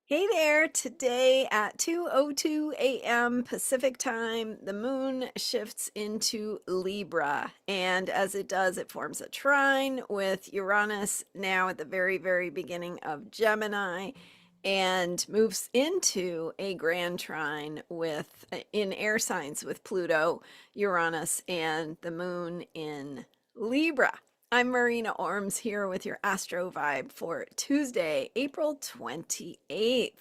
Hey there, today at 2:02 a.m. Pacific time, the moon shifts into Libra. And as it does, it forms a trine with Uranus now at the very, very beginning of Gemini and moves into a grand trine with in air signs with Pluto, Uranus, and the moon in Libra. I'm Marina Orms here with your Astro Vibe for Tuesday, April 28th.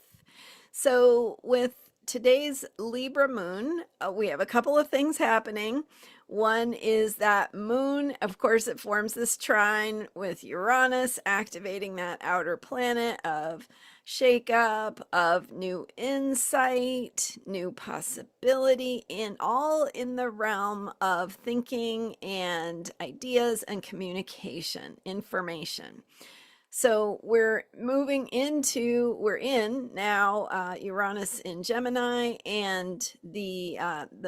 So, with today's Libra moon, we have a couple of things happening. One is that moon, of course, it forms this trine with Uranus, activating that outer planet of shakeup, of new insight, new possibility, and all in the realm of thinking and ideas and communication, information. So we're in now Uranus in Gemini, and the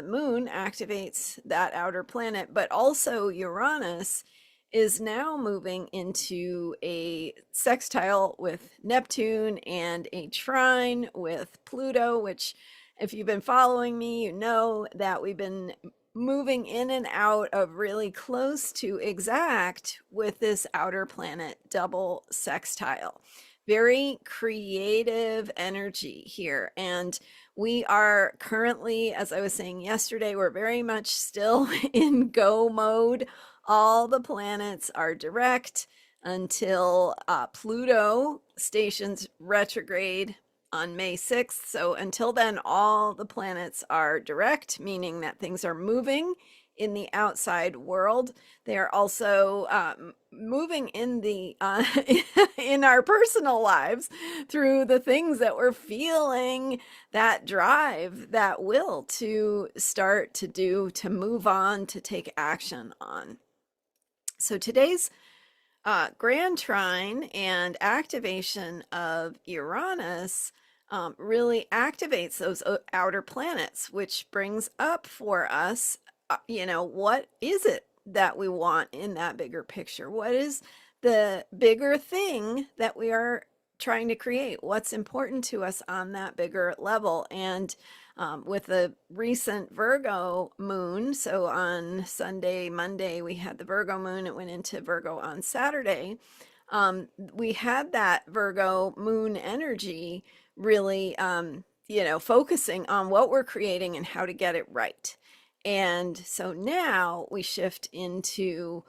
moon activates that outer planet, but also Uranus is now moving into a sextile with Neptune and a trine with Pluto, which if you've been following me, you know that we've been moving in and out of really close to exact with this outer planet double sextile. Very creative energy here. And we are currently, as I was saying yesterday, we're very much still in go mode. All the planets are direct until Pluto stations retrograde on May 6th. So until then, all the planets are direct, meaning that things are moving in the outside world. They are also moving in the in our personal lives through the things that we're feeling, that drive, that will to start to do, to move on, to take action on. So today's Grand Trine and activation of Uranus really activates those outer planets, which brings up for us, what is it that we want in that bigger picture? What is the bigger thing that we are trying to create? What's important to us on that bigger level? And with the recent Virgo moon, so on Sunday, Monday, we had the Virgo moon. It went into Virgo on Saturday. We had that Virgo moon energy really, focusing on what we're creating and how to get it right. And so now we shift into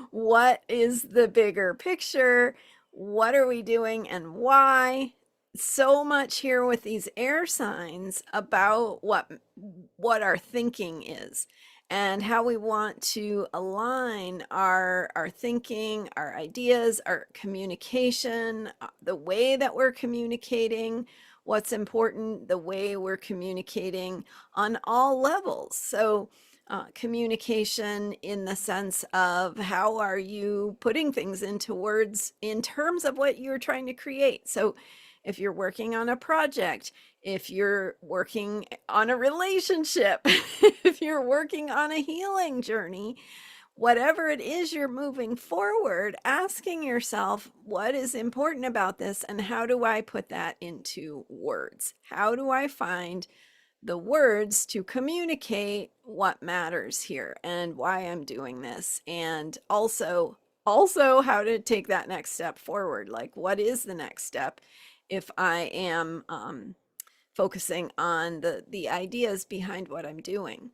what is the bigger picture? What are we doing and why? So much here with these air signs about what our thinking is and how we want to align our thinking, our ideas, our communication, the way that we're communicating, what's important, the way we're communicating on all levels. So communication in the sense of how are you putting things into words in terms of what you're trying to create. So if you're working on a project, if you're working on a relationship, if you're working on a healing journey, whatever it is you're moving forward, asking yourself, what is important about this and how do I put that into words? How do I find the words to communicate what matters here and why I'm doing this? And also how to take that next step forward. Like, what is the next step if I am focusing on the ideas behind what I'm doing?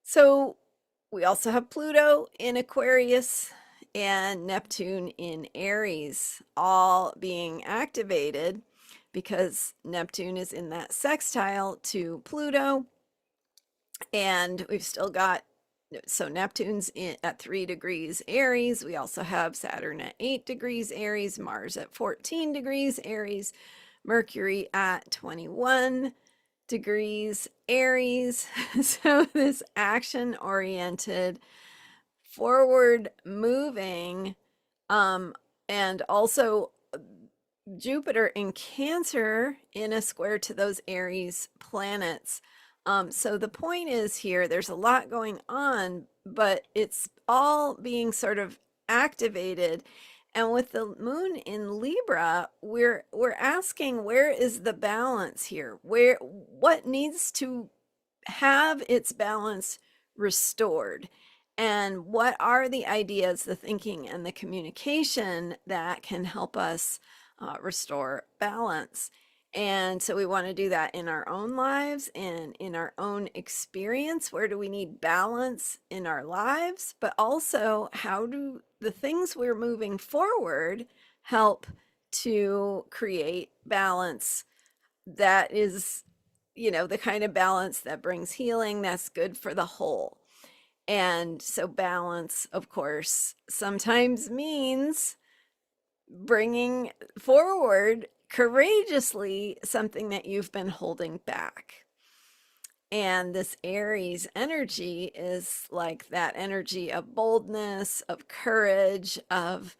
So we also have Pluto in Aquarius and Neptune in Aries, all being activated because Neptune is in that sextile to Pluto. And we've still got, so Neptune's at 3 degrees Aries. We also have Saturn at 8 degrees Aries, Mars at 14 degrees Aries, Mercury at 21 degrees Aries. So this action oriented, forward moving, and also Jupiter in Cancer in a square to those Aries planets. So the point is here, there's a lot going on, but it's all being sort of activated And with the moon in Libra, we're asking, where is the balance here? What needs to have its balance restored? And what are the ideas, the thinking, and the communication that can help us restore balance? And so we want to do that in our own lives and in our own experience. Where do we need balance in our lives? But also, how do the things we're moving forward help to create balance that is, the kind of balance that brings healing, that's good for the whole. And so, balance, of course, sometimes means bringing forward courageously something that you've been holding back. And this Aries energy is like that energy of boldness, of courage, of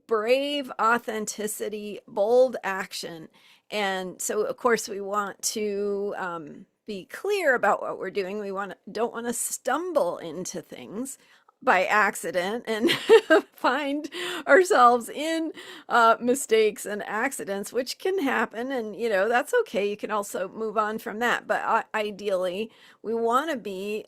brave authenticity, bold action. And so, of course, we want to be clear about what we're doing. Don't want to stumble into things by accident and find ourselves in mistakes and accidents, which can happen. And, that's okay. You can also move on from that. But ideally, we want to be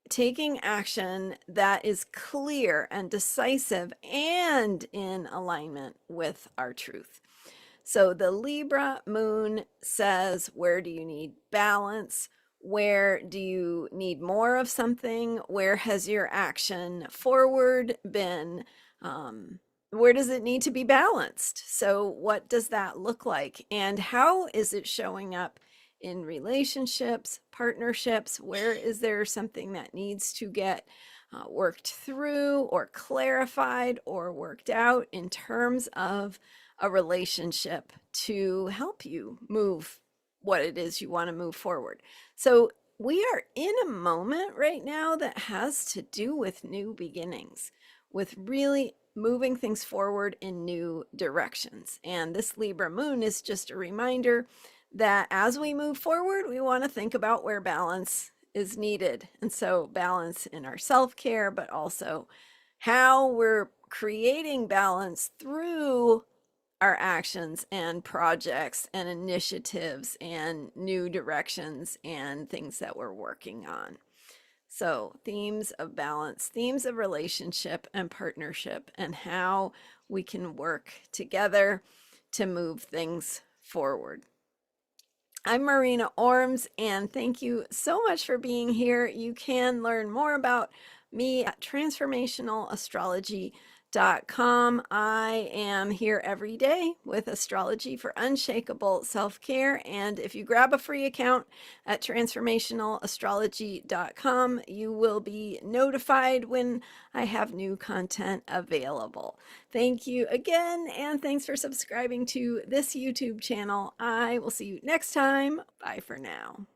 taking action that is clear and decisive and in alignment with our truth. So the Libra moon says, where do you need balance? Where do you need more of something? Where has your action forward been? Where does it need to be balanced? So what does that look like? And how is it showing up in relationships, partnerships? Where is there something that needs to get worked through or clarified or worked out in terms of a relationship to help you move what it is you want to move forward? So we are in a moment right now that has to do with new beginnings, with really moving things forward in new directions. And this Libra moon is just a reminder that as we move forward, we want to think about where balance is needed. And so, balance in our self care, but also how we're creating balance through our actions and projects and initiatives and new directions and things that we're working on. So, themes of balance, themes of relationship and partnership, and how we can work together to move things forward. I'm Marina Orms, and thank you so much for being here. You can learn more about me at transformationalastrology.com. I am here every day with astrology for unshakable self-care. And if you grab a free account at transformationalastrology.com, you will be notified when I have new content available. Thank you again, and thanks for subscribing to this YouTube channel. I will see you next time. Bye for now.